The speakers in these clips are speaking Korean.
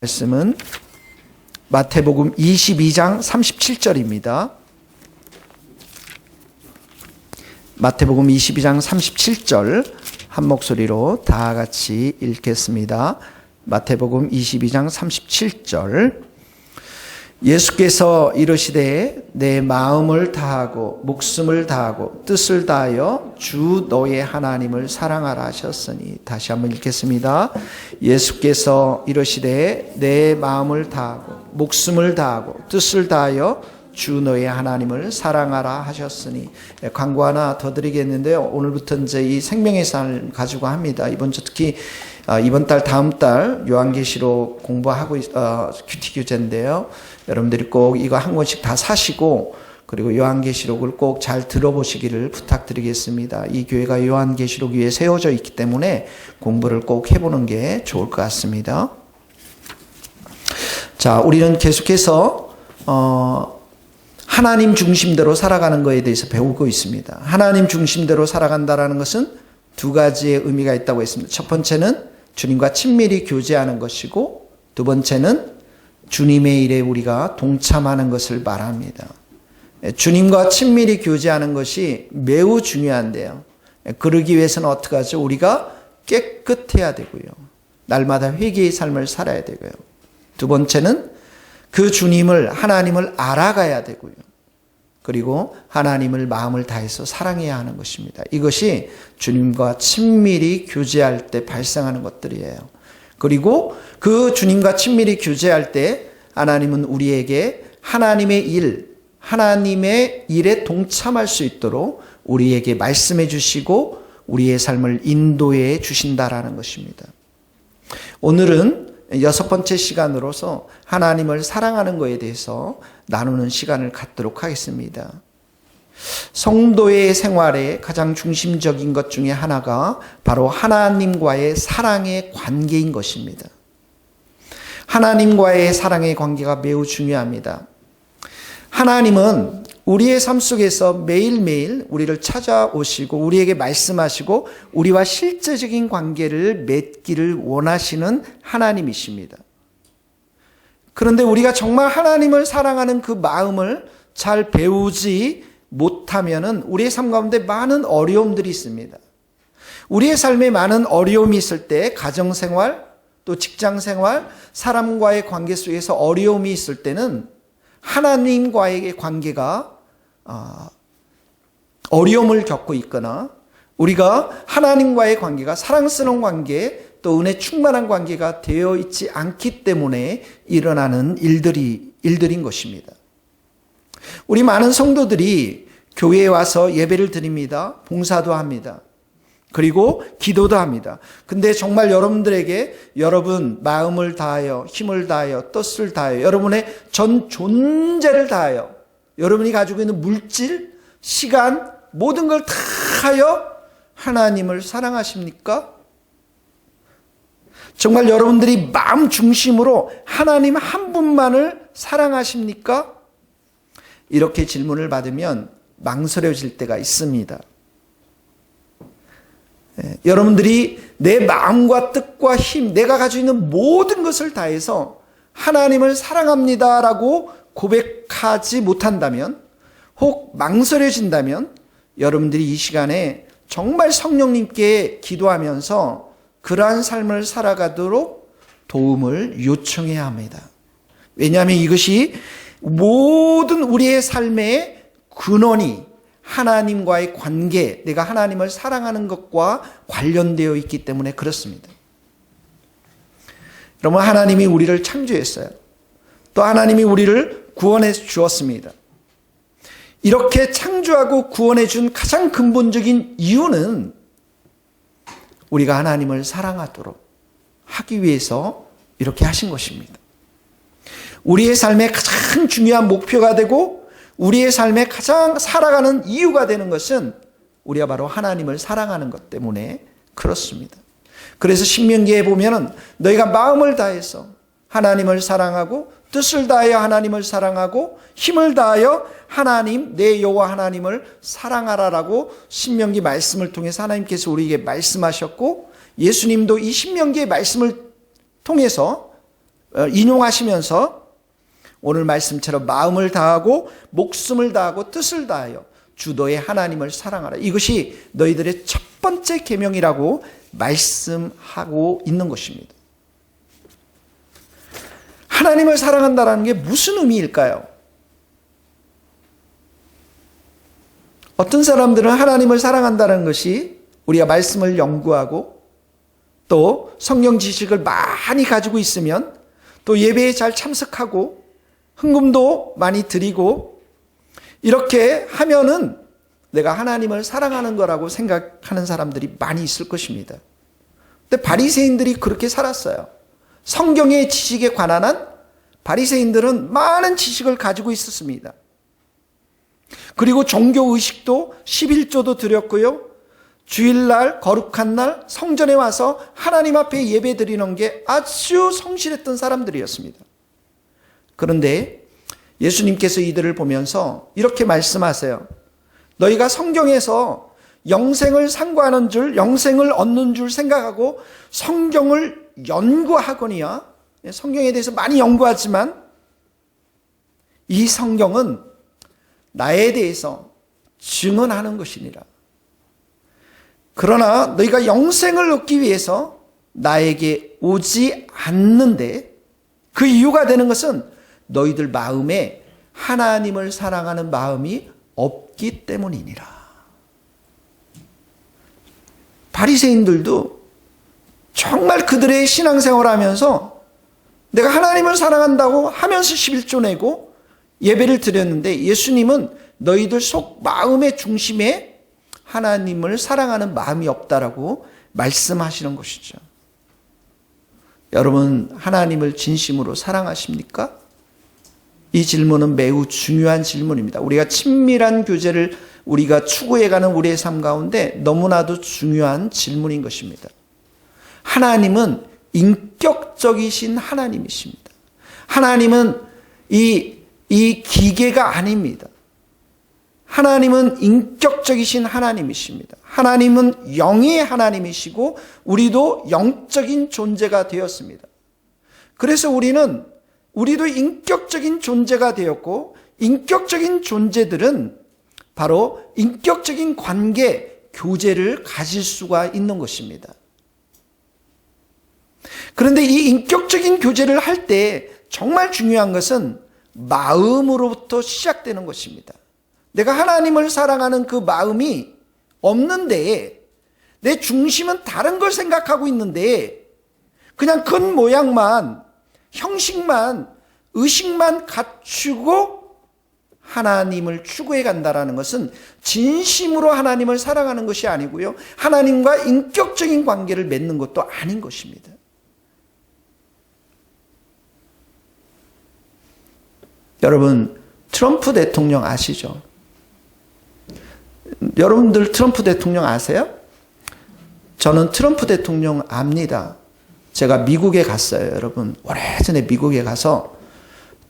말씀은 마태복음 22장 37절입니다. 마태복음 22장 37절 한 목소리로 다 같이 읽겠습니다. 마태복음 22장 37절 예수께서 이르시되 내 마음을 다하고 목숨을 다하고 뜻을 다하여 주 너의 하나님을 사랑하라 하셨으니. 다시 한번 읽겠습니다. 예수께서 이르시되 내 마음을 다하고 목숨을 다하고 뜻을 다하여 주 너의 하나님을 사랑하라 하셨으니. 광고 하나 더 드리겠는데요. 오늘부터 이제 이 생명의 삶 가지고 합니다. 이번 주 특히 이번 달 다음 달 요한계시록 공부하고 큐티 교재인데요. 여러분들이 꼭 이거 한 권씩 다 사시고 그리고 요한계시록을 꼭 잘 들어보시기를 부탁드리겠습니다. 이 교회가 요한계시록 위에 세워져 있기 때문에 공부를 꼭 해보는 게 좋을 것 같습니다. 자, 우리는 계속해서 하나님 중심대로 살아가는 것에 대해서 배우고 있습니다. 하나님 중심대로 살아간다는 것은 두 가지의 의미가 있다고 했습니다. 첫 번째는 주님과 친밀히 교제하는 것이고, 두 번째는 주님의 일에 우리가 동참하는 것을 말합니다. 주님과 친밀히 교제하는 것이 매우 중요한데요. 그러기 위해서는 어떻게 하죠? 우리가 깨끗해야 되고요. 날마다 회개의 삶을 살아야 되고요. 두 번째는 그 주님을, 하나님을 알아가야 되고요. 그리고 하나님을 마음을 다해서 사랑해야 하는 것입니다. 이것이 주님과 친밀히 교제할 때 발생하는 것들이에요. 그리고 그 주님과 친밀히 교제할 때 하나님은 우리에게 하나님의 일에 동참할 수 있도록 우리에게 말씀해 주시고 우리의 삶을 인도해 주신다라는 것입니다. 오늘은 6번째 시간으로서 하나님을 사랑하는 것에 대해서 나누는 시간을 갖도록 하겠습니다. 성도의 생활에 가장 중심적인 것 중에 하나가 바로 하나님과의 사랑의 관계인 것입니다. 하나님과의 사랑의 관계가 매우 중요합니다. 하나님은 우리의 삶 속에서 매일매일 우리를 찾아오시고 우리에게 말씀하시고 우리와 실제적인 관계를 맺기를 원하시는 하나님이십니다. 그런데 우리가 정말 하나님을 사랑하는 그 마음을 잘 배우지 못하면은 우리의 삶 가운데 많은 어려움들이 있습니다. 우리의 삶에 많은 어려움이 있을 때 가정생활, 또 직장생활, 사람과의 관계 속에서 어려움이 있을 때는 하나님과의 관계가 어려움을 겪고 있거나 우리가 하나님과의 관계가 사랑스러운 관계 또 은혜 충만한 관계가 되어 있지 않기 때문에 일어나는 일들인 것입니다. 우리 많은 성도들이 교회에 와서 예배를 드립니다. 봉사도 합니다. 그리고 기도도 합니다. 근데 정말 여러분들에게 여러분 마음을 다하여 힘을 다하여 뜻을 다하여 여러분의 전 존재를 다하여 여러분이 가지고 있는 물질, 시간 모든 걸 다하여 하나님을 사랑하십니까? 정말 여러분들이 마음 중심으로 하나님 한 분만을 사랑하십니까? 이렇게 질문을 받으면 망설여질 때가 있습니다. 여러분들이 내 마음과 뜻과 힘, 내가 가지고 있는 모든 것을 다해서 하나님을 사랑합니다라고 고백하지 못한다면, 혹 망설여진다면 여러분들이 이 시간에 정말 성령님께 기도하면서 그러한 삶을 살아가도록 도움을 요청해야 합니다. 왜냐하면 이것이 모든 우리의 삶의 근원이 하나님과의 관계, 내가 하나님을 사랑하는 것과 관련되어 있기 때문에 그렇습니다. 여러분, 하나님이 우리를 창조했어요. 또 하나님이 우리를 구원해 주었습니다. 이렇게 창조하고 구원해 준 가장 근본적인 이유는 우리가 하나님을 사랑하도록 하기 위해서 이렇게 하신 것입니다. 우리의 삶의 가장 중요한 목표가 되고 우리의 삶에 가장 살아가는 이유가 되는 것은 우리가 바로 하나님을 사랑하는 것 때문에 그렇습니다. 그래서 신명기에 보면은 너희가 마음을 다해서 하나님을 사랑하고 뜻을 다하여 하나님을 사랑하고 힘을 다하여 하나님 내 여호와 하나님을 사랑하라라고 신명기 말씀을 통해서 하나님께서 우리에게 말씀하셨고 예수님도 이 신명기의 말씀을 통해서 인용하시면서 오늘 말씀처럼 마음을 다하고 목숨을 다하고 뜻을 다하여 주 너의 하나님을 사랑하라. 이것이 너희들의 첫 번째 계명이라고 말씀하고 있는 것입니다. 하나님을 사랑한다는 게 무슨 의미일까요? 어떤 사람들은 하나님을 사랑한다는 것이 우리가 말씀을 연구하고 또 성경 지식을 많이 가지고 있으면 또 예배에 잘 참석하고 헌금도 많이 드리고 이렇게 하면은 내가 하나님을 사랑하는 거라고 생각하는 사람들이 많이 있을 것입니다. 근데 바리새인들이 그렇게 살았어요. 성경의 지식에 관한 한 바리새인들은 많은 지식을 가지고 있었습니다. 그리고 종교의식도 11조도 드렸고요. 주일날 거룩한 날 성전에 와서 하나님 앞에 예배 드리는 게 아주 성실했던 사람들이었습니다. 그런데 예수님께서 이들을 보면서 이렇게 말씀하세요. 너희가 성경에서 영생을 상고하는 줄, 영생을 얻는 줄 생각하고 성경을 연구하거니와, 성경에 대해서 많이 연구하지만 이 성경은 나에 대해서 증언하는 것이니라. 그러나 너희가 영생을 얻기 위해서 나에게 오지 않는데 그 이유가 되는 것은 너희들 마음에 하나님을 사랑하는 마음이 없기 때문이니라. 바리새인들도 정말 그들의 신앙생활을 하면서 내가 하나님을 사랑한다고 하면서 11조 내고 예배를 드렸는데 예수님은 너희들 속 마음의 중심에 하나님을 사랑하는 마음이 없다라고 말씀하시는 것이죠. 여러분, 하나님을 진심으로 사랑하십니까? 이 질문은 매우 중요한 질문입니다. 우리가 친밀한 교제를 우리가 추구해가는 우리의 삶 가운데 너무나도 중요한 질문인 것입니다. 하나님은 인격적이신 하나님이십니다. 하나님은 이 기계가 아닙니다. 하나님은 인격적이신 하나님이십니다. 하나님은 영의 하나님이시고 우리도 영적인 존재가 되었습니다. 그래서 우리도 인격적인 존재가 되었고 인격적인 존재들은 바로 인격적인 관계, 교제를 가질 수가 있는 것입니다. 그런데 이 인격적인 교제를 할 때 정말 중요한 것은 마음으로부터 시작되는 것입니다. 내가 하나님을 사랑하는 그 마음이 없는데 내 중심은 다른 걸 생각하고 있는데 그냥 겉모양만 형식만 의식만 갖추고 하나님을 추구해 간다라는 것은 진심으로 하나님을 사랑하는 것이 아니고요. 하나님과 인격적인 관계를 맺는 것도 아닌 것입니다. 여러분, 트럼프 대통령 아시죠? 여러분들 트럼프 대통령 아세요? 저는 트럼프 대통령 압니다. 제가 미국에 갔어요, 여러분. 오래전에 미국에 가서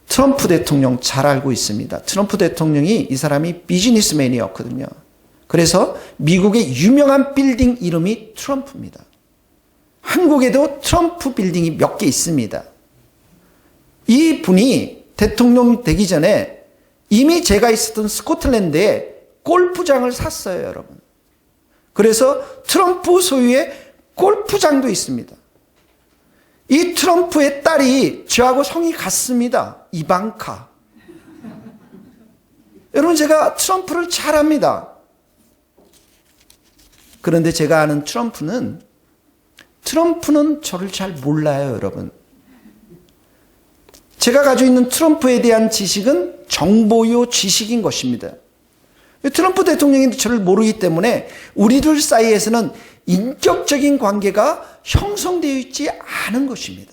트럼프 대통령 잘 알고 있습니다. 트럼프 대통령이 이 사람이 비즈니스맨이었거든요. 그래서 미국의 유명한 빌딩 이름이 트럼프입니다. 한국에도 트럼프 빌딩이 몇 개 있습니다. 이 분이 대통령 되기 전에 이미 제가 있었던 스코틀랜드에 골프장을 샀어요, 여러분. 그래서 트럼프 소유의 골프장도 있습니다. 이 트럼프의 딸이 저하고 성이 같습니다. 이방카. 여러분, 제가 트럼프를 잘 압니다. 그런데 제가 아는 트럼프는 저를 잘 몰라요, 여러분. 제가 가지고 있는 트럼프에 대한 지식은 정보요 지식인 것입니다. 트럼프 대통령이 저를 모르기 때문에 우리들 사이에서는 인격적인 관계가 형성되어 있지 않은 것입니다.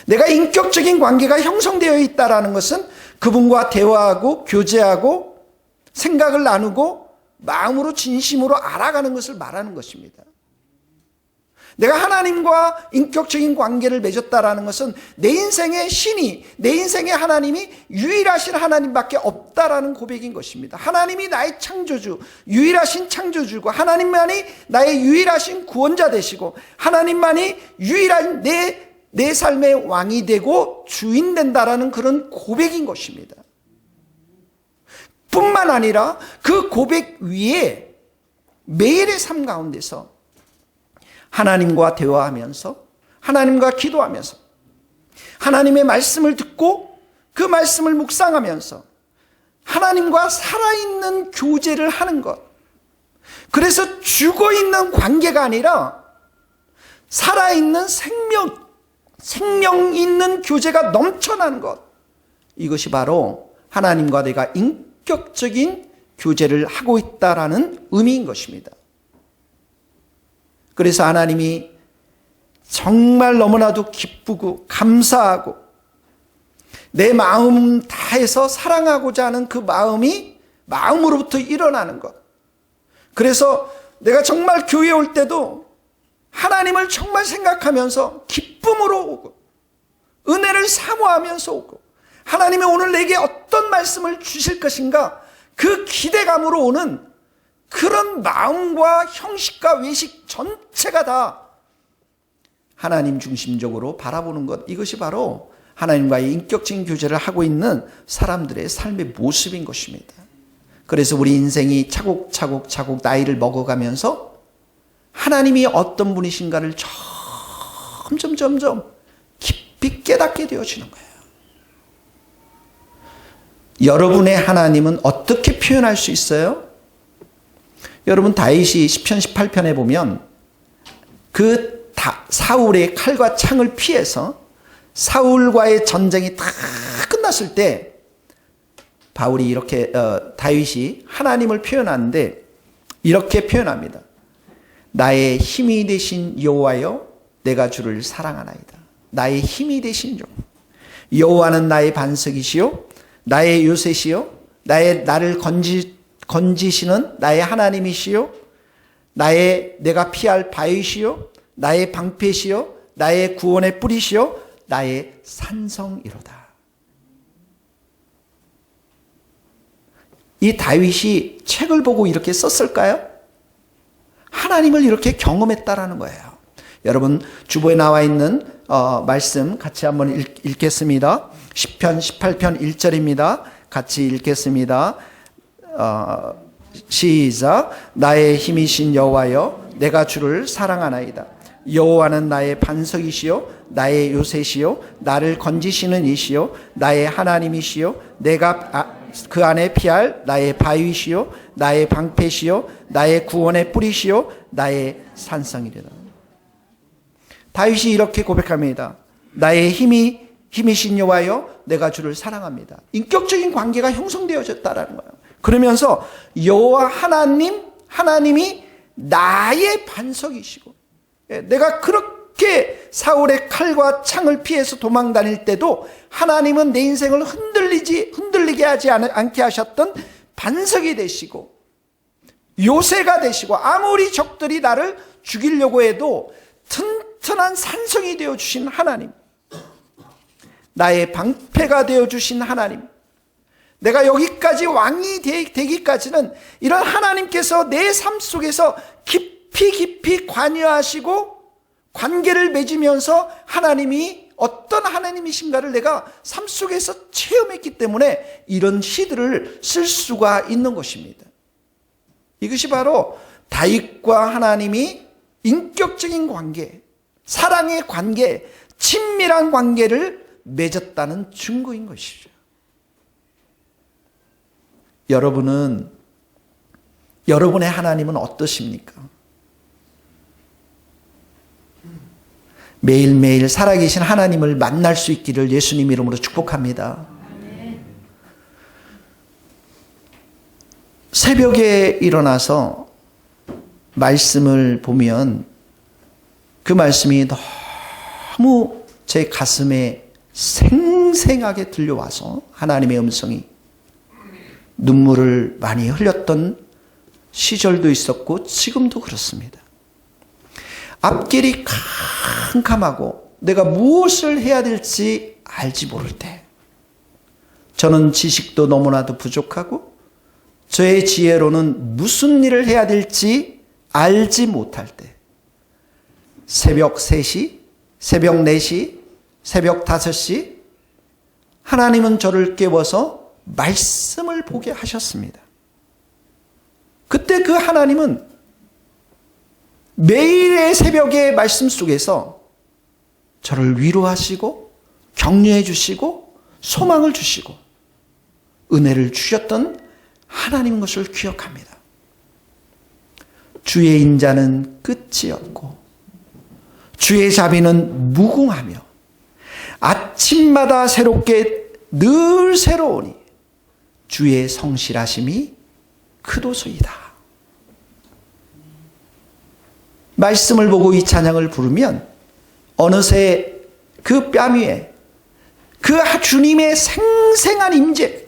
내가 인격적인 관계가 형성되어 있다는 것은 그분과 대화하고 교제하고 생각을 나누고 마음으로 진심으로 알아가는 것을 말하는 것입니다. 내가 하나님과 인격적인 관계를 맺었다라는 것은 내 인생의 신이, 내 인생의 하나님이 유일하신 하나님밖에 없다라는 고백인 것입니다. 하나님이 나의 창조주, 유일하신 창조주고 하나님만이 나의 유일하신 구원자 되시고 하나님만이 유일한 내 내 삶의 왕이 되고 주인 된다라는 그런 고백인 것입니다. 뿐만 아니라 그 고백 위에 매일의 삶 가운데서 하나님과 대화하면서, 하나님과 기도하면서, 하나님의 말씀을 듣고 그 말씀을 묵상하면서 하나님과 살아있는 교제를 하는 것. 그래서 죽어있는 관계가 아니라 살아있는 생명 있는 교제가 넘쳐나는 것. 이것이 바로 하나님과 내가 인격적인 교제를 하고 있다라는 의미인 것입니다. 그래서 하나님이 정말 너무나도 기쁘고 감사하고 내 마음 다해서 사랑하고자 하는 그 마음이 마음으로부터 일어나는 것. 그래서 내가 정말 교회에 올 때도 하나님을 정말 생각하면서 기쁨으로 오고 은혜를 사모하면서 오고 하나님이 오늘 내게 어떤 말씀을 주실 것인가 그 기대감으로 오는 그런 마음과 형식과 외식 전체가 다 하나님 중심적으로 바라보는 것. 이것이 바로 하나님과의 인격적인 교제를 하고 있는 사람들의 삶의 모습인 것입니다. 그래서 우리 인생이 차곡차곡 나이를 먹어가면서 하나님이 어떤 분이신가를 점점 깊이 깨닫게 되어지는 거예요. 여러분의 하나님은 어떻게 표현할 수 있어요? 여러분 다윗이 시편 18편에 보면 그 사울의 칼과 창을 피해서 사울과의 전쟁이 다 끝났을 때 바울이 이렇게 다윗이 하나님을 표현하는데 이렇게 표현합니다. 나의 힘이 되신 여호와여 내가 주를 사랑하나이다. 나의 힘이 되신 여호와는 나의 반석이시요 나의 요새시요 나를 건지시는 나의 하나님이시요 내가 피할 바위시요 나의 방패시요 나의 구원의 뿌리시요 나의 산성이로다. 이 다윗이 책을 보고 이렇게 썼을까요? 하나님을 이렇게 경험했다라는 거예요. 여러분 주보에 나와 있는 말씀 같이 한번 읽겠습니다. 시편 18편 1절입니다. 같이 읽겠습니다. 시작. 나의 힘이신 여호와여 내가 주를 사랑하나이다. 여호와는 나의 반석이시요 나의 요새시요 나를 건지시는 이시요 나의 하나님이시요 내가 그 안에 피할 나의 바위시요 나의 방패시요 나의 구원의 뿌리시요 나의 산성이로다. 다윗이 이렇게 고백합니다. 나의 힘이신 여호와여 내가 주를 사랑합니다. 인격적인 관계가 형성되어졌다라는 거예요. 그러면서 여호와 하나님이 나의 반석이시고 내가 그렇게 사울의 칼과 창을 피해서 도망 다닐 때도 하나님은 내 인생을 흔들리게 하지 않게 하셨던 반석이 되시고 요새가 되시고 아무리 적들이 나를 죽이려고 해도 튼튼한 산성이 되어주신 하나님, 나의 방패가 되어주신 하나님, 내가 여기까지 왕이 되기까지는 이런 하나님께서 내 삶 속에서 깊이 관여하시고 관계를 맺으면서 하나님이 어떤 하나님이신가를 내가 삶 속에서 체험했기 때문에 이런 시들을 쓸 수가 있는 것입니다. 이것이 바로 다윗과 하나님이 인격적인 관계, 사랑의 관계, 친밀한 관계를 맺었다는 증거인 것이죠. 여러분의 하나님은 어떠십니까? 매일매일 살아계신 하나님을 만날 수 있기를 예수님 이름으로 축복합니다. 새벽에 일어나서 말씀을 보면 그 말씀이 너무 제 가슴에 생생하게 들려와서 하나님의 음성이 눈물을 많이 흘렸던 시절도 있었고 지금도 그렇습니다. 앞길이 캄캄하고 내가 무엇을 해야 될지 알지 모를 때, 저는 지식도 너무나도 부족하고 저의 지혜로는 무슨 일을 해야 될지 알지 못할 때, 새벽 3시, 새벽 4시, 새벽 5시 하나님은 저를 깨워서 말씀을 보게 하셨습니다. 그때 그 하나님은 매일의 새벽의 말씀 속에서 저를 위로하시고 격려해 주시고 소망을 주시고 은혜를 주셨던 하나님인 것을 기억합니다. 주의 인자는 끝이 없고 주의 자비는 무궁하며 아침마다 새롭게 늘 새로우니 주의 성실하심이 크도소이다. 말씀을 보고 이 찬양을 부르면 어느새 그 뺨 위에 그 주님의 생생한 임재,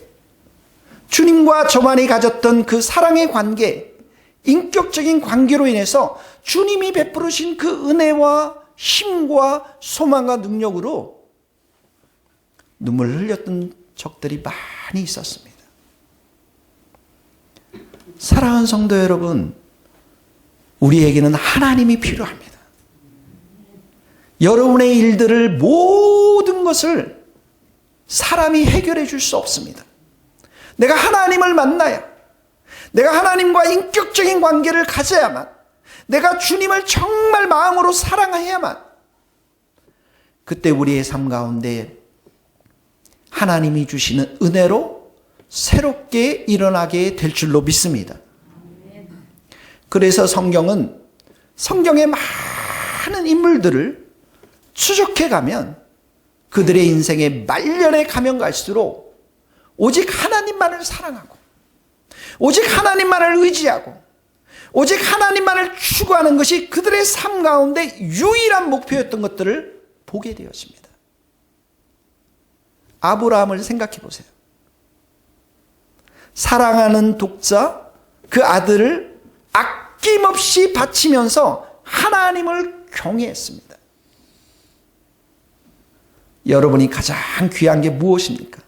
주님과 저만이 가졌던 그 사랑의 관계, 인격적인 관계로 인해서 주님이 베푸르신 그 은혜와 힘과 소망과 능력으로 눈물을 흘렸던 적들이 많이 있었습니다. 사랑하는 성도 여러분, 우리에게는 하나님이 필요합니다. 여러분의 일들을 모든 것을 사람이 해결해 줄 수 없습니다. 내가 하나님을 만나야, 내가 하나님과 인격적인 관계를 가져야만, 내가 주님을 정말 마음으로 사랑해야만, 그때 우리의 삶 가운데 하나님이 주시는 은혜로 새롭게 일어나게 될 줄로 믿습니다. 그래서 성경은 성경의 많은 인물들을 추적해 가면 그들의 인생의 말년에 가면 갈수록 오직 하나님만을 사랑하고 오직 하나님만을 의지하고 오직 하나님만을 추구하는 것이 그들의 삶 가운데 유일한 목표였던 것들을 보게 되었습니다. 아브라함을 생각해 보세요. 사랑하는 독자, 그 아들을 아낌없이 바치면서 하나님을 경외했습니다. 여러분이 가장 귀한 게 무엇입니까?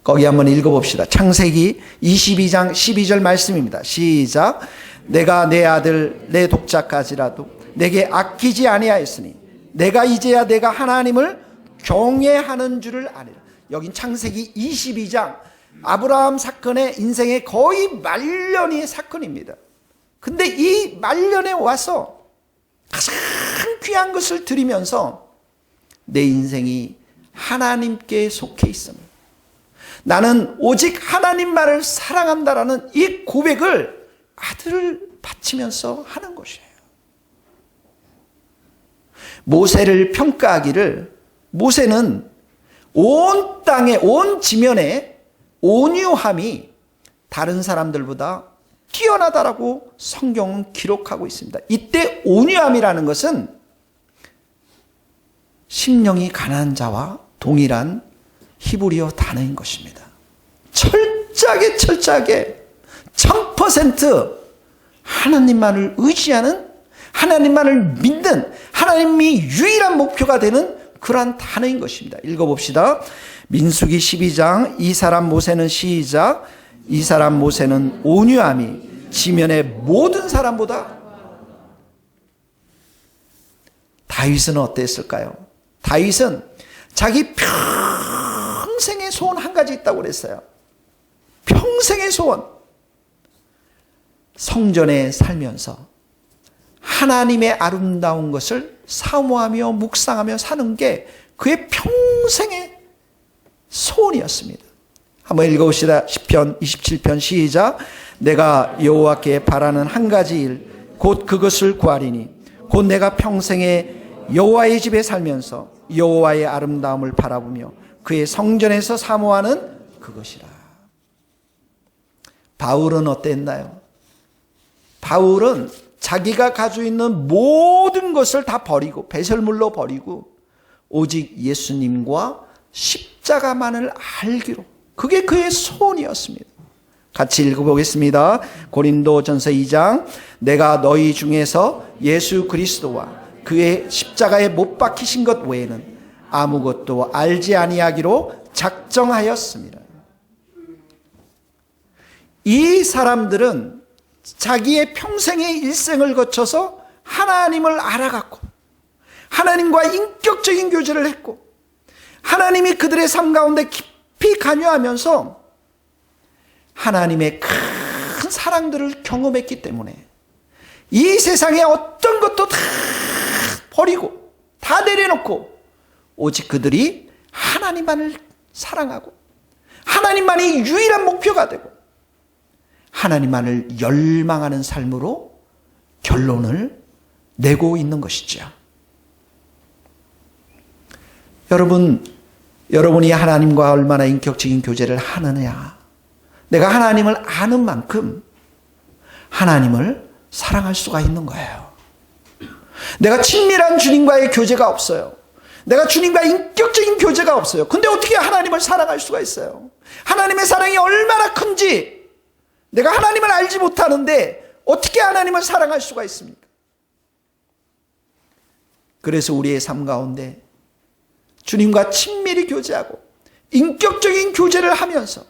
거기 한번 읽어봅시다. 창세기 22장 12절 말씀입니다. 시작. 내가 내 아들 내 독자까지라도 내게 아끼지 아니하였으니 내가 이제야 내가 하나님을 경외하는 줄을 아니라. 여긴 창세기 22장 아브라함 사건의 인생의 거의 말년의 사건입니다. 근데 이 말년에 와서 가장 귀한 것을 드리면서 내 인생이 하나님께 속해 있습니다. 나는 오직 하나님만을 사랑한다라는 이 고백을 아들을 바치면서 하는 것이에요. 모세를 평가하기를 모세는 온 땅에 온 지면에 온유함이 다른 사람들보다 뛰어나다라고 성경은 기록하고 있습니다. 이때 온유함이라는 것은 심령이 가난한 자와 동일한 히브리어 단어인 것입니다. 철저하게 1000% 하나님만을 의지하는, 하나님만을 믿는, 하나님이 유일한 목표가 되는 그러한 단어인 것입니다. 읽어봅시다. 민수기 12장 이 사람 모세는 시작. 이 사람 모세는 온유함이 지면의 모든 사람보다. 다윗은 어땠을까요? 다윗은 자기 평생의 소원 한 가지 있다고 그랬어요. 평생의 소원. 성전에 살면서 하나님의 아름다운 것을 사모하며 묵상하며 사는 게 그의 평생의 소원이었습니다. 한번 읽어봅시다. 시편 27편 시작. 내가 여호와께 바라는 한 가지 일 곧 그것을 구하리니 곧 내가 평생에 여호와의 집에 살면서 여호와의 아름다움을 바라보며 그의 성전에서 사모하는 그것이라. 바울은 어땠나요? 바울은 자기가 가지고 있는 모든 것을 다 버리고 배설물로 버리고 오직 예수님과 십자가만을 알기로, 그게 그의 소원이었습니다. 같이 읽어보겠습니다. 고린도전서 2장 내가 너희 중에서 예수 그리스도와 그의 십자가에 못 박히신 것 외에는 아무것도 알지 아니하기로 작정하였습니다. 이 사람들은 자기의 평생의 일생을 거쳐서 하나님을 알아갔고 하나님과 인격적인 교제를 했고 하나님이 그들의 삶 가운데 깊이 관여하면서 하나님의 큰 사랑들을 경험했기 때문에 이 세상의 어떤 것도 다 버리고 다 내려놓고 오직 그들이 하나님만을 사랑하고 하나님만이 유일한 목표가 되고 하나님만을 열망하는 삶으로 결론을 내고 있는 것이죠. 여러분이 하나님과 얼마나 인격적인 교제를 하느냐, 내가 하나님을 아는 만큼 하나님을 사랑할 수가 있는 거예요. 내가 친밀한 주님과의 교제가 없어요. 내가 주님과 인격적인 교제가 없어요. 근데 어떻게 하나님을 사랑할 수가 있어요? 하나님의 사랑이 얼마나 큰지 내가 하나님을 알지 못하는데 어떻게 하나님을 사랑할 수가 있습니까? 그래서 우리의 삶 가운데 주님과 친밀히 교제하고 인격적인 교제를 하면서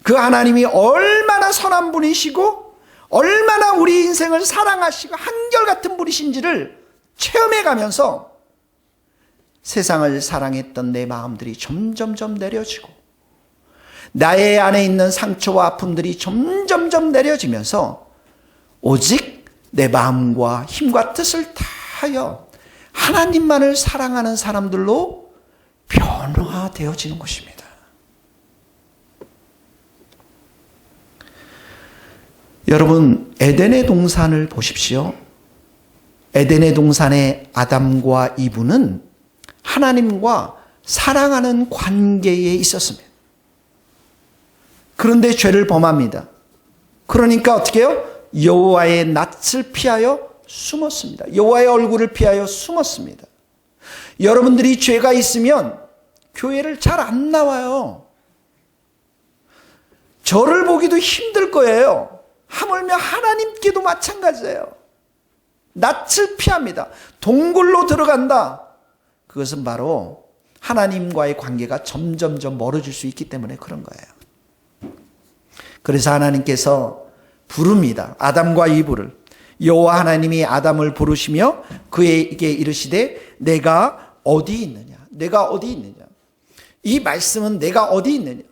그 하나님이 얼마나 선한 분이시고 얼마나 우리 인생을 사랑하시고 한결같은 분이신지를 체험해 가면서 세상을 사랑했던 내 마음들이 점점점 내려지고 나의 안에 있는 상처와 아픔들이 점점점 내려지면서 오직 내 마음과 힘과 뜻을 다하여 하나님만을 사랑하는 사람들로 변화되어지는 것입니다. 여러분, 에덴의 동산을 보십시오. 에덴의 동산의 아담과 이브는 하나님과 사랑하는 관계에 있었습니다. 그런데 죄를 범합니다. 그러니까 어떻게 해요? 여호와의 낯을 피하여 숨었습니다. 여호와의 얼굴을 피하여 숨었습니다. 여러분들이 죄가 있으면 교회를 잘 안 나와요. 저를 보기도 힘들 거예요. 하물며 하나님께도 마찬가지예요. 낯을 피합니다. 동굴로 들어간다. 그것은 바로 하나님과의 관계가 점점점 멀어질 수 있기 때문에 그런 거예요. 그래서 하나님께서 부릅니다. 아담과 이브를. 여호와 하나님이 아담을 부르시며 그에게 이르시되 내가 어디 있느냐? 내가 어디 있느냐? 이 말씀은 내가 어디 있느냐?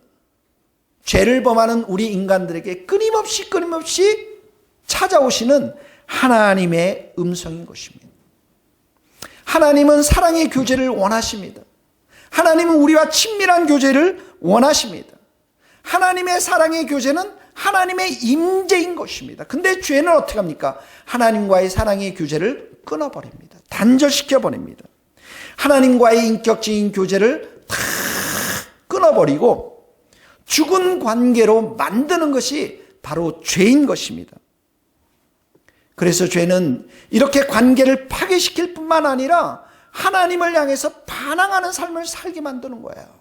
죄를 범하는 우리 인간들에게 끊임없이 찾아오시는 하나님의 음성인 것입니다. 하나님은 사랑의 교제를 원하십니다. 하나님은 우리와 친밀한 교제를 원하십니다. 하나님의 사랑의 교제는 하나님의 임재인 것입니다. 근데 죄는 어떻게 합니까? 하나님과의 사랑의 교제를 끊어버립니다. 단절시켜버립니다. 하나님과의 인격적인 교제를 다 끊어버리고 죽은 관계로 만드는 것이 바로 죄인 것입니다. 그래서 죄는 이렇게 관계를 파괴시킬 뿐만 아니라 하나님을 향해서 반항하는 삶을 살게 만드는 거예요.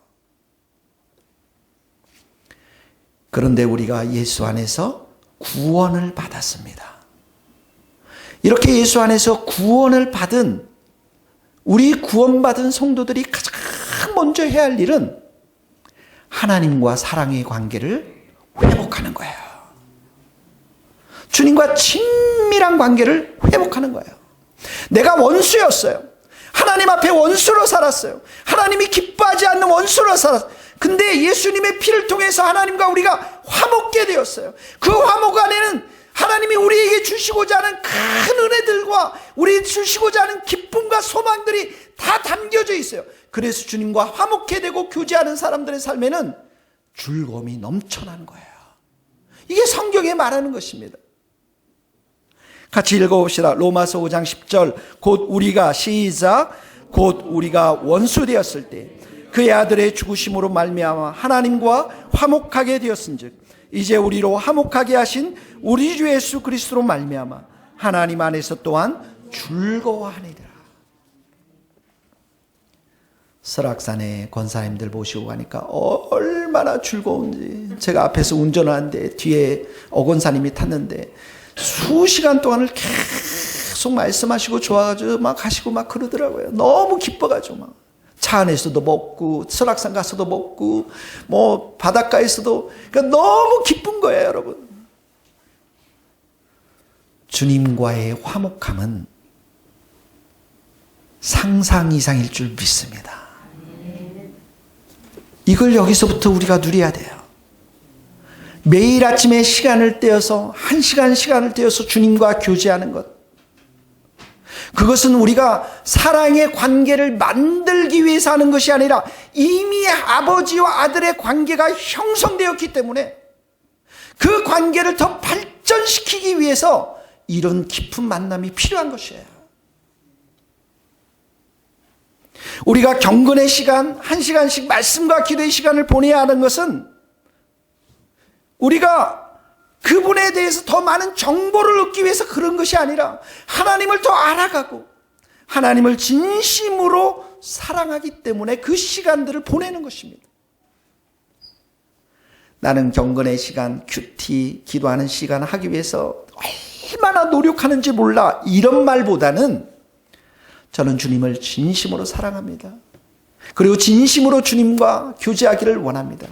그런데 우리가 예수 안에서 구원을 받았습니다. 이렇게 예수 안에서 구원을 받은 우리 구원받은 성도들이 가장 먼저 해야 할 일은 하나님과 사랑의 관계를 회복하는 거예요. 주님과 친밀한 관계를 회복하는 거예요. 내가 원수였어요. 하나님 앞에 원수로 살았어요. 하나님이 기뻐하지 않는 원수로 살았어요. 근데 예수님의 피를 통해서 하나님과 우리가 화목게 되었어요. 그 화목 안에는 하나님이 우리에게 주시고자 하는 큰 은혜들과 우리 주시고자 하는 기쁨과 소망들이 다 담겨져 있어요. 그래서 주님과 화목해 되고 교제하는 사람들의 삶에는 즐거움이 넘쳐나는 거예요. 이게 성경에 말하는 것입니다. 같이 읽어봅시다. 로마서 5장 10절. 곧 우리가 원수 되었을 때 그의 아들의 죽으심으로 말미암아 하나님과 화목하게 되었은즉 이제 우리로 화목하게 하신 우리 주 예수 그리스도로 말미암아 하나님 안에서 또한 즐거워하니라. 설악산에 권사님들 모시고 가니까 얼마나 즐거운지. 제가 앞에서 운전하는데 뒤에 어권사님이 탔는데 수시간 동안을 계속 말씀하시고 좋아가지고 막 하시고 막 그러더라고요. 너무 기뻐가지고 막 차 안에서도 먹고 설악산 가서도 먹고 뭐 바닷가에서도, 그러니까 너무 기쁜 거예요, 여러분. 주님과의 화목함은 상상 이상일 줄 믿습니다. 이걸 여기서부터 우리가 누려야 돼요. 매일 아침에 시간을 떼어서 1시간 시간을 떼어서 주님과 교제하는 것. 그것은 우리가 사랑의 관계를 만들기 위해서 하는 것이 아니라 이미 아버지와 아들의 관계가 형성되었기 때문에 그 관계를 더 발전시키기 위해서 이런 깊은 만남이 필요한 것이에요. 우리가 경건의 시간, 1시간씩 말씀과 기도의 시간을 보내야 하는 것은 우리가 그분에 대해서 더 많은 정보를 얻기 위해서 그런 것이 아니라 하나님을 더 알아가고 하나님을 진심으로 사랑하기 때문에 그 시간들을 보내는 것입니다. 나는 경건의 시간, 큐티, 기도하는 시간을 하기 위해서 얼마나 노력하는지 몰라, 이런 말보다는 저는 주님을 진심으로 사랑합니다. 그리고 진심으로 주님과 교제하기를 원합니다.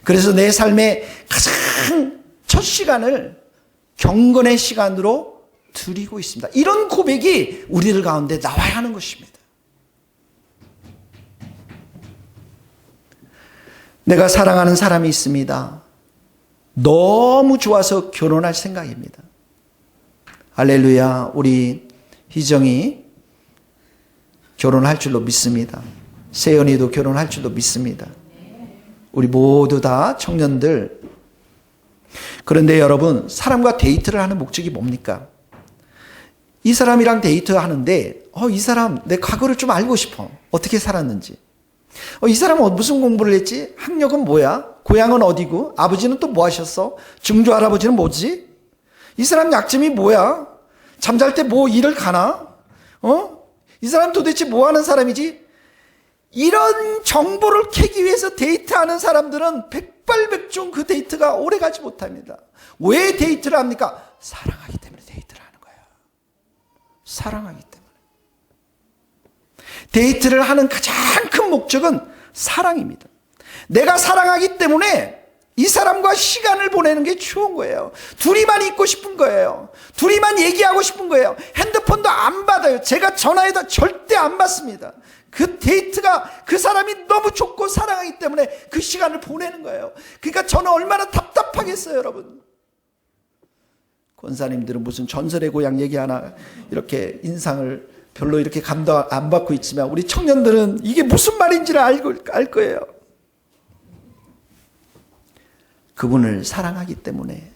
그래서 내 삶의 가장 첫 시간을 경건의 시간으로 드리고 있습니다. 이런 고백이 우리들 가운데 나와야 하는 것입니다. 내가 사랑하는 사람이 있습니다. 너무 좋아서 결혼할 생각입니다. 할렐루야. 우리 희정이 결혼할 줄로 믿습니다. 세연이도 결혼할 줄로 믿습니다. 우리 모두 다 청년들. 그런데 여러분, 사람과 데이트를 하는 목적이 뭡니까? 이 사람이랑 데이트하는데 이 사람 내 과거를 좀 알고 싶어. 어떻게 살았는지. 이 사람은 무슨 공부를 했지? 학력은 뭐야? 고향은 어디고? 아버지는 또 뭐 하셨어? 증조 할아버지는 뭐지? 이 사람 약점이 뭐야? 잠잘 때 뭐 일을 가나? 이 사람 도대체 뭐 하는 사람이지? 이런 정보를 캐기 위해서 데이트하는 사람들은 백발백중 그 데이트가 오래가지 못합니다. 왜 데이트를 합니까? 사랑하기 때문에 데이트를 하는 거예요. 사랑하기 때문에. 데이트를 하는 가장 큰 목적은 사랑입니다. 내가 사랑하기 때문에 이 사람과 시간을 보내는 게 좋은 거예요. 둘이만 있고 싶은 거예요. 둘이만 얘기하고 싶은 거예요. 핸드폰도 안 받아요. 제가 전화해도 절대 안 받습니다. 그 데이트가 그 사람이 너무 좋고 사랑하기 때문에 그 시간을 보내는 거예요. 그러니까 저는 얼마나 답답하겠어요, 여러분. 권사님들은 무슨 전설의 고향 얘기 하나 이렇게 인상을 별로 이렇게 감동 안 받고 있지만 우리 청년들은 이게 무슨 말인지를 알 거예요. 그분을 사랑하기 때문에,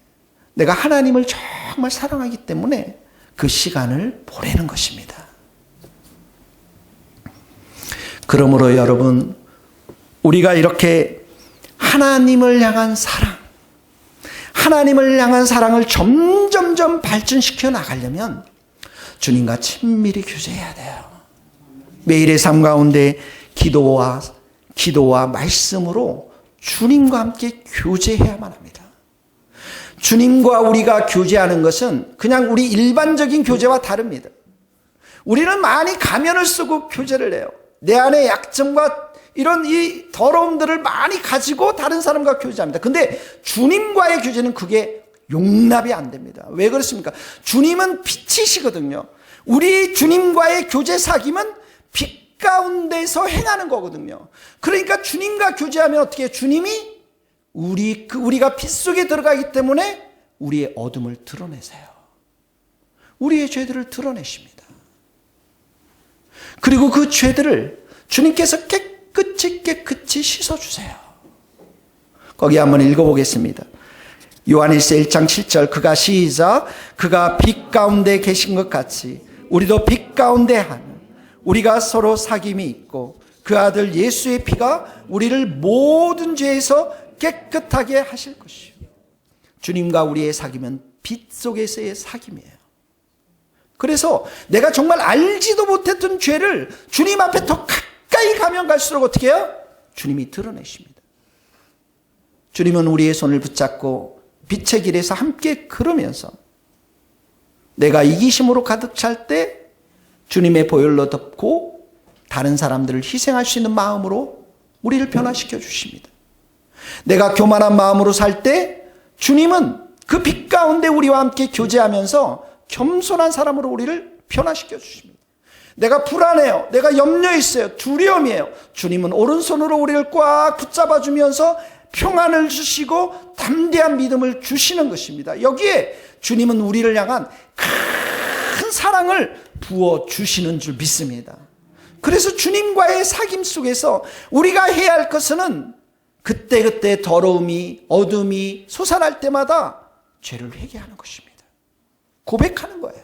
내가 하나님을 정말 사랑하기 때문에 그 시간을 보내는 것입니다. 그러므로 여러분, 우리가 이렇게 하나님을 향한 사랑, 하나님을 향한 사랑을 점점점 발전시켜 나가려면 주님과 친밀히 교제해야 돼요. 매일의 삶 가운데 기도와 말씀으로 주님과 함께 교제해야만 합니다. 주님과 우리가 교제하는 것은 그냥 우리 일반적인 교제와 다릅니다. 우리는 많이 가면을 쓰고 교제를 해요. 내 안의 약점과 이런 이 더러움들을 많이 가지고 다른 사람과 교제합니다. 근데 주님과의 교제는 그게 용납이 안 됩니다. 왜 그렇습니까? 주님은 빛이시거든요. 우리 주님과의 교제 사귐은 빛 가운데서 행하는 거거든요. 그러니까 주님과 교제하면 어떻게 해요? 주님이 우리가 빛 속에 들어가기 때문에 우리의 어둠을 드러내세요. 우리의 죄들을 드러내십니다. 그리고 그 죄들을 주님께서 깨끗이 씻어주세요. 거기 한번 읽어보겠습니다. 요한일서 1장 7절, 그가 빛 가운데 계신 것 같이 우리도 빛 가운데 하는, 우리가 서로 사귐이 있고 그 아들 예수의 피가 우리를 모든 죄에서 깨끗하게 하실 것이요. 주님과 우리의 사귐은 빛 속에서의 사귐이에요. 그래서 내가 정말 알지도 못했던 죄를 주님 앞에 더 가까이 가면 갈수록 어떻게 해요? 주님이 드러내십니다. 주님은 우리의 손을 붙잡고 빛의 길에서 함께 걸으면서 내가 이기심으로 가득 찰 때 주님의 보혈로 덮고 다른 사람들을 희생할 수 있는 마음으로 우리를 변화시켜 주십니다. 내가 교만한 마음으로 살 때 주님은 그 빛 가운데 우리와 함께 교제하면서 겸손한 사람으로 우리를 변화시켜 주십니다. 내가 불안해요. 내가 염려에 있어요. 두려움이에요. 주님은 오른손으로 우리를 꽉 붙잡아 주면서 평안을 주시고 담대한 믿음을 주시는 것입니다. 여기에 주님은 우리를 향한 큰 사랑을 부어 주시는 줄 믿습니다. 그래서 주님과의 사귐 속에서 우리가 해야 할 것은 그때그때 더러움이, 어둠이 솟아날 때마다 죄를 회개하는 것입니다. 고백하는 거예요.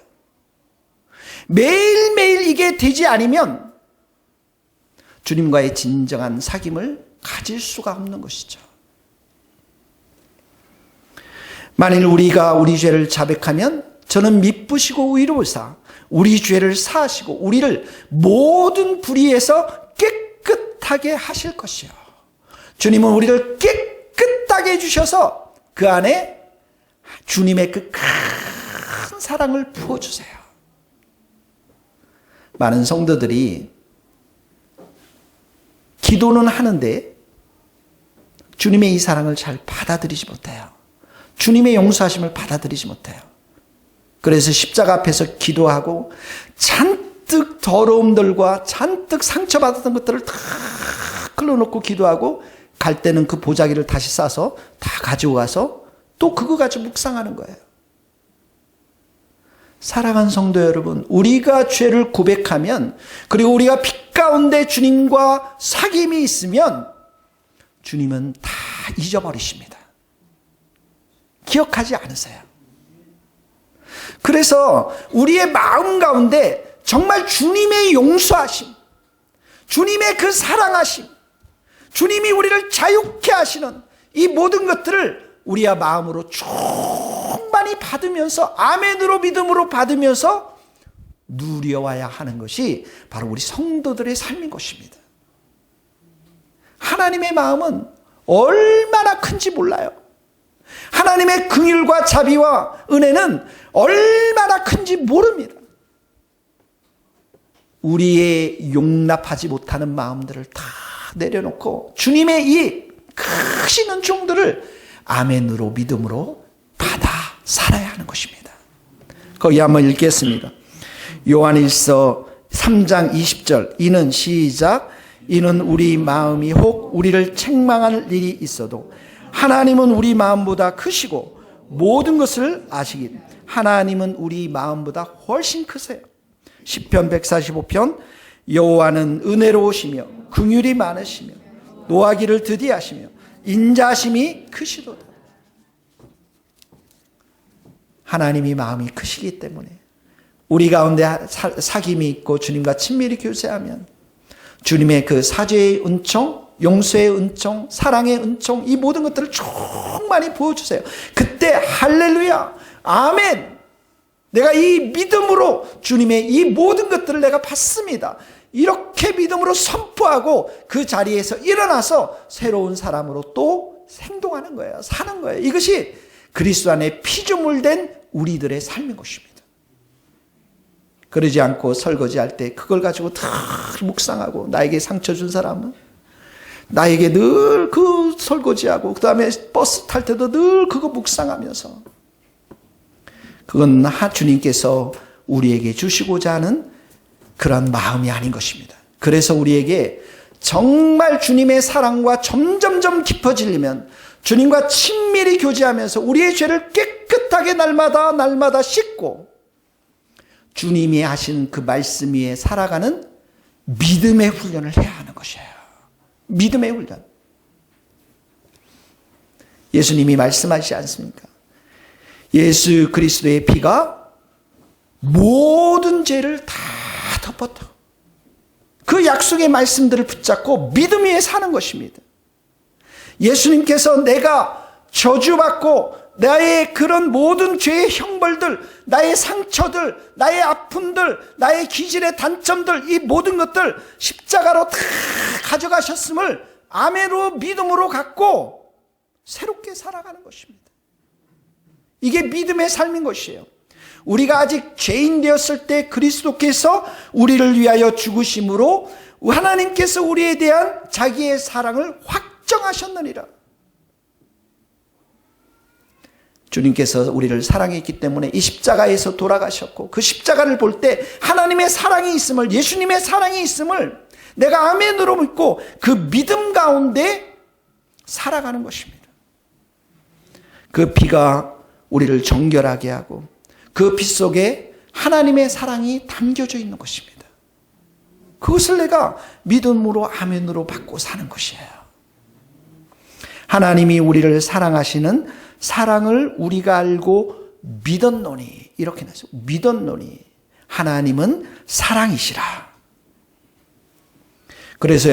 매일매일 이게 되지 않으면 주님과의 진정한 사귐을 가질 수가 없는 것이죠. 만일 우리가 우리 죄를 자백하면 저는 미쁘시고 의로우사 우리 죄를 사하시고 우리를 모든 불의에서 깨끗하게 하실 것이요. 주님은 우리를 깨끗하게 해주셔서 그 안에 주님의 그 큰 사랑을 부어주세요. 많은 성도들이 기도는 하는데 주님의 이 사랑을 잘 받아들이지 못해요. 주님의 용서하심을 받아들이지 못해요. 그래서 십자가 앞에서 기도하고 잔뜩 더러움들과 잔뜩 상처받았던 것들을 다 흘러놓고 기도하고 갈 때는 그 보자기를 다시 싸서 다 가지고 가서 또 그거 가지고 묵상하는 거예요. 사랑하는 성도 여러분, 우리가 죄를 고백하면 그리고 우리가 빛 가운데 주님과 사귐이 있으면 주님은 다 잊어버리십니다. 기억하지 않으세요. 그래서 우리의 마음 가운데 정말 주님의 용서하심, 주님의 그 사랑하심, 주님이 우리를 자유케 하시는 이 모든 것들을 우리의 마음으로 충만히 받으면서 아멘으로 믿음으로 받으면서 누려와야 하는 것이 바로 우리 성도들의 삶인 것입니다. 하나님의 마음은 얼마나 큰지 몰라요. 하나님의 긍휼과 자비와 은혜는 얼마나 큰지 모릅니다. 우리의 용납하지 못하는 마음들을 다 내려놓고 주님의 이 크신 은총들을 아멘으로 믿음으로 받아 살아야 하는 것입니다. 거기 한번 읽겠습니다. 요한일서 3장 20절 이는 시작 이는 우리 마음이 혹 우리를 책망할 일이 있어도 하나님은 우리 마음보다 크시고 모든 것을 아시기 하나님은 우리 마음보다 훨씬 크세요. 시편 145편 여호와는 은혜로우시며 긍휼이 많으시며 노하기를 드디하시며 인자심이 크시도다. 하나님이 마음이 크시기 때문에 우리 가운데 사귐이 있고 주님과 친밀히 교제하면 주님의 그 사죄의 은총, 용서의 은총, 사랑의 은총 이 모든 것들을 충만히 부어주세요. 그때 할렐루야 아멘 내가 이 믿음으로 주님의 이 모든 것들을 내가 받습니다. 이렇게 믿음으로 선포하고 그 자리에서 일어나서 새로운 사람으로 또 생동하는 거예요. 사는 거예요. 이것이 그리스도 안에 피조물된 우리들의 삶인 것입니다. 그러지 않고 설거지할 때 그걸 가지고 다 묵상하고 나에게 상처 준 사람은 나에게 늘 그 설거지하고 그 다음에 버스 탈 때도 늘 그거 묵상하면서 그건 주님께서 우리에게 주시고자 하는 그런 마음이 아닌 것입니다. 그래서 우리에게 정말 주님의 사랑과 점점점 깊어지려면 주님과 친밀히 교제하면서 우리의 죄를 깨끗하게 날마다 씻고 주님이 하신 그 말씀 위에 살아가는 믿음의 훈련을 해야 하는 것이에요. 믿음의 훈련. 예수님이 말씀하시지 않습니까? 예수 그리스도의 피가 모든 죄를 다 덮었다. 그 약속의 말씀들을 붙잡고 믿음 위에 사는 것입니다. 예수님께서 내가 저주받고 나의 그런 모든 죄의 형벌들, 나의 상처들, 나의 아픔들, 나의 기질의 단점들 이 모든 것들 십자가로 다 가져가셨음을 아멘으로 믿음으로 갖고 새롭게 살아가는 것입니다. 이게 믿음의 삶인 것이에요. 우리가 아직 죄인 되었을 때 그리스도께서 우리를 위하여 죽으심으로 하나님께서 우리에 대한 자기의 사랑을 확정하셨느니라. 주님께서 우리를 사랑했기 때문에 이 십자가에서 돌아가셨고 그 십자가를 볼 때 하나님의 사랑이 있음을, 예수님의 사랑이 있음을 내가 아멘으로 믿고 그 믿음 가운데 살아가는 것입니다. 그 피가 우리를 정결하게 하고 그 피 속에 하나님의 사랑이 담겨져 있는 것입니다. 그것을 내가 믿음으로 아멘으로 받고 사는 것이에요. 하나님이 우리를 사랑하시는 사랑을 우리가 알고 믿었노니, 이렇게 나서 믿었노니 하나님은 사랑이시라. 그래서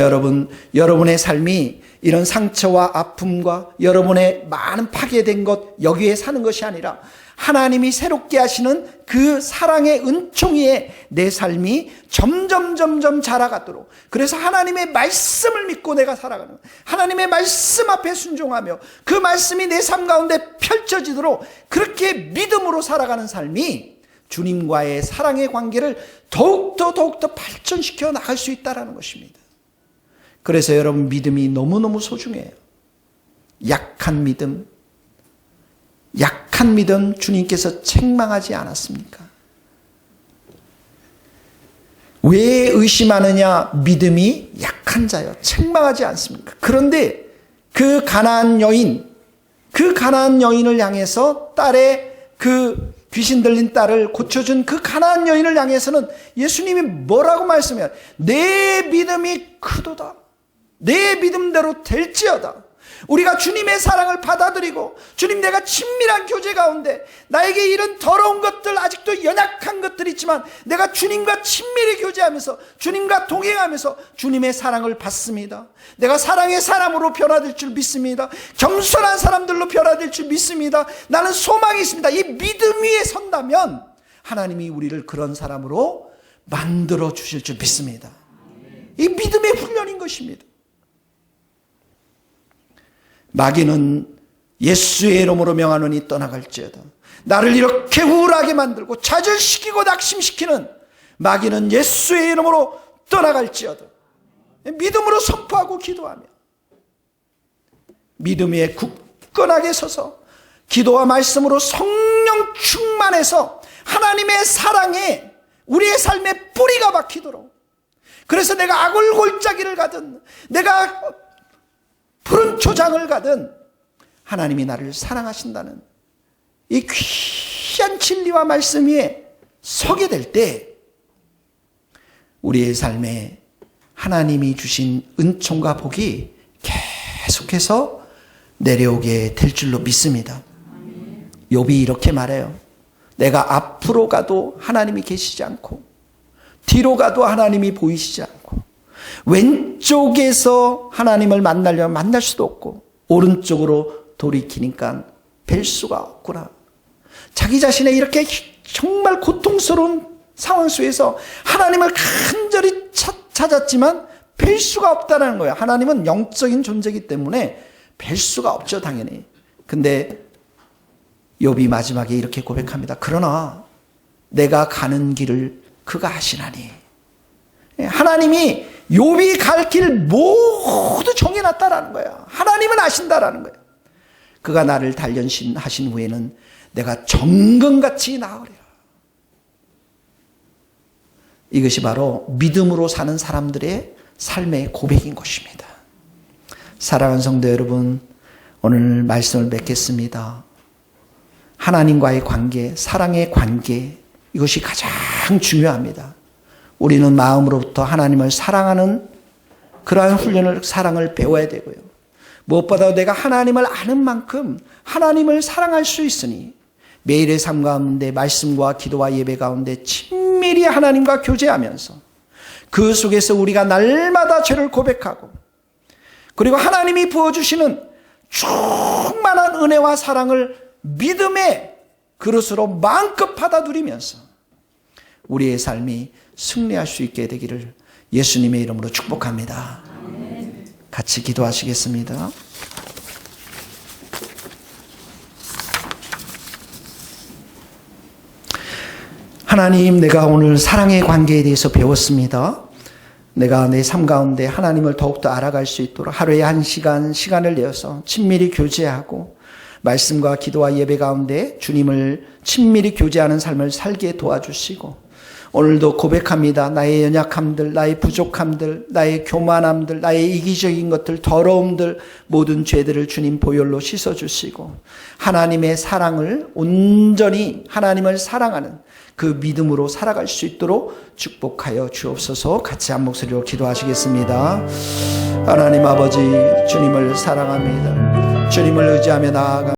여러분의 삶이 이런 상처와 아픔과 여러분의 많은 파괴된 것 여기에 사는 것이 아니라 하나님이 새롭게 하시는 그 사랑의 은총이에 내 삶이 점점 자라가도록, 그래서 하나님의 말씀을 믿고 내가 살아가는, 하나님의 말씀 앞에 순종하며 그 말씀이 내 삶 가운데 펼쳐지도록 그렇게 믿음으로 살아가는 삶이 주님과의 사랑의 관계를 더욱더 발전시켜 나갈 수 있다는 것입니다. 그래서 여러분, 믿음이 너무너무 소중해요. 약한 믿음 주님께서 책망하지 않았습니까? 왜 의심하느냐? 믿음이 약한 자여 책망하지 않습니까? 그런데 그 가나안 여인을 향해서 딸의 그 귀신 들린 딸을 고쳐준 그 가나안 여인을 향해서는 예수님이 뭐라고 말씀해요? 내 믿음이 크도다. 내 믿음대로 될지어다. 우리가 주님의 사랑을 받아들이고 주님, 내가 친밀한 교제 가운데 나에게 이런 더러운 것들, 아직도 연약한 것들이 있지만 내가 주님과 친밀히 교제하면서 주님과 동행하면서 주님의 사랑을 받습니다. 내가 사랑의 사람으로 변화될 줄 믿습니다. 겸손한 사람들로 변화될 줄 믿습니다. 나는 소망이 있습니다. 이 믿음 위에 선다면 하나님이 우리를 그런 사람으로 만들어 주실 줄 믿습니다. 이 믿음의 훈련인 것입니다. 마귀는 예수의 이름으로 명하노니 떠나갈지어다. 나를 이렇게 우울하게 만들고 좌절시키고 낙심시키는 마귀는 예수의 이름으로 떠나갈지어다. 믿음으로 선포하고 기도하며 믿음 위에 굳건하게 서서 기도와 말씀으로 성령 충만해서 하나님의 사랑에 우리의 삶에 뿌리가 박히도록, 그래서 내가 악을 골짜기를 가든 내가 푸른 초장을 가든 하나님이 나를 사랑하신다는 이 귀한 진리와 말씀 위에 서게 될 때 우리의 삶에 하나님이 주신 은총과 복이 계속해서 내려오게 될 줄로 믿습니다. 욥이 이렇게 말해요. 내가 앞으로 가도 하나님이 계시지 않고 뒤로 가도 하나님이 보이시지 않고 왼쪽에서 하나님을 만나려면 만날 수도 없고 오른쪽으로 돌이키니까 뵐 수가 없구나. 자기 자신의 이렇게 정말 고통스러운 상황 속에서 하나님을 간절히 찾았지만 뵐 수가 없다는 거예요. 하나님은 영적인 존재이기 때문에 뵐 수가 없죠, 당연히. 근데 욥이 마지막에 이렇게 고백합니다. 그러나 내가 가는 길을 그가 아시나니. 하나님이 욥이 갈 길 모두 정해놨다라는 거야. 하나님은 아신다라는 거야. 그가 나를 단련하신 후에는 내가 정금같이 나으리라. 이것이 바로 믿음으로 사는 사람들의 삶의 고백인 것입니다. 사랑하는 성도 여러분, 오늘 말씀을 맺겠습니다. 하나님과의 관계, 사랑의 관계, 이것이 가장 중요합니다. 우리는 마음으로부터 하나님을 사랑하는 그러한 훈련을, 사랑을 배워야 되고요. 무엇보다도 내가 하나님을 아는 만큼 하나님을 사랑할 수 있으니 매일의 삶 가운데 말씀과 기도와 예배 가운데 친밀히 하나님과 교제하면서 그 속에서 우리가 날마다 죄를 고백하고, 그리고 하나님이 부어주시는 충만한 은혜와 사랑을 믿음의 그릇으로 마음껏 받아 누리면서 우리의 삶이 승리할 수 있게 되기를 예수님의 이름으로 축복합니다. 같이 기도하시겠습니다. 하나님, 내가 오늘 사랑의 관계에 대해서 배웠습니다. 내가 내 삶 가운데 하나님을 더욱더 알아갈 수 있도록 하루에 1시간 시간을 내어서 친밀히 교제하고 말씀과 기도와 예배 가운데 주님을 친밀히 교제하는 삶을 살게 도와주시고, 오늘도 고백합니다. 나의 연약함들, 나의 부족함들, 나의 교만함들, 나의 이기적인 것들, 더러움들, 모든 죄들을 주님 보혈로 씻어주시고, 하나님의 사랑을 온전히 하나님을 사랑하는 그 믿음으로 살아갈 수 있도록 축복하여 주옵소서. 같이 한 목소리로 기도하시겠습니다. 하나님 아버지, 주님을 사랑합니다. 주님을 의지하며 나아가